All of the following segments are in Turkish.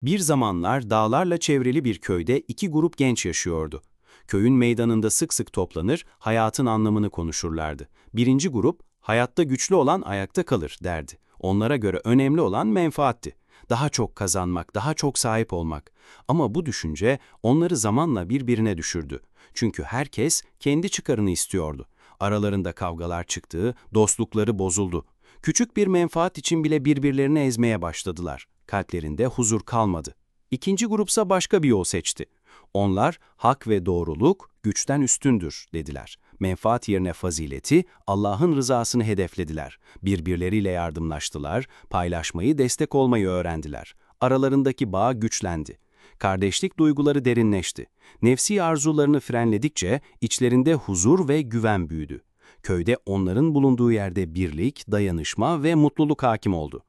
Bir zamanlar dağlarla çevrili bir köyde iki grup genç yaşıyordu. Köyün meydanında sık sık toplanır, hayatın anlamını konuşurlardı. Birinci grup, hayatta güçlü olan ayakta kalır derdi. Onlara göre önemli olan menfaatti. Daha çok kazanmak, daha çok sahip olmak. Ama bu düşünce onları zamanla birbirine düşürdü. Çünkü herkes kendi çıkarını istiyordu. Aralarında kavgalar çıktı, dostlukları bozuldu. Küçük bir menfaat için bile birbirlerini ezmeye başladılar. Kalplerinde huzur kalmadı. İkinci grupsa başka bir yol seçti. Onlar, hak ve doğruluk güçten üstündür dediler. Menfaat yerine fazileti, Allah'ın rızasını hedeflediler. Birbirleriyle yardımlaştılar, paylaşmayı, destek olmayı öğrendiler. Aralarındaki bağ güçlendi. Kardeşlik duyguları derinleşti. Nefsi arzularını frenledikçe içlerinde huzur ve güven büyüdü. Köyde onların bulunduğu yerde birlik, dayanışma ve mutluluk hakim oldu.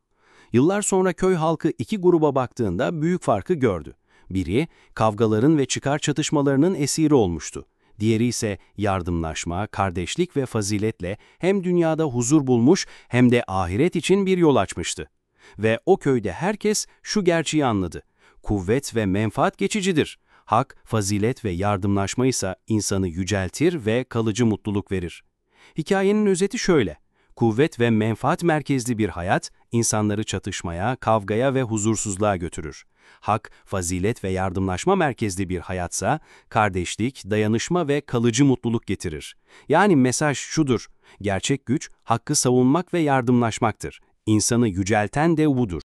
Yıllar sonra köy halkı iki gruba baktığında büyük farkı gördü. Biri, kavgaların ve çıkar çatışmalarının esiri olmuştu. Diğeri ise yardımlaşma, kardeşlik ve faziletle hem dünyada huzur bulmuş hem de ahiret için bir yol açmıştı. Ve o köyde herkes şu gerçeği anladı. Kuvvet ve menfaat geçicidir. Hak, fazilet ve yardımlaşma ise insanı yüceltir ve kalıcı mutluluk verir. Hikayenin özeti şöyle. Kuvvet ve menfaat merkezli bir hayat, insanları çatışmaya, kavgaya ve huzursuzluğa götürür. Hak, fazilet ve yardımlaşma merkezli bir hayatsa, kardeşlik, dayanışma ve kalıcı mutluluk getirir. Yani mesaj şudur, gerçek güç, hakkı savunmak ve yardımlaşmaktır. İnsanı yücelten de budur.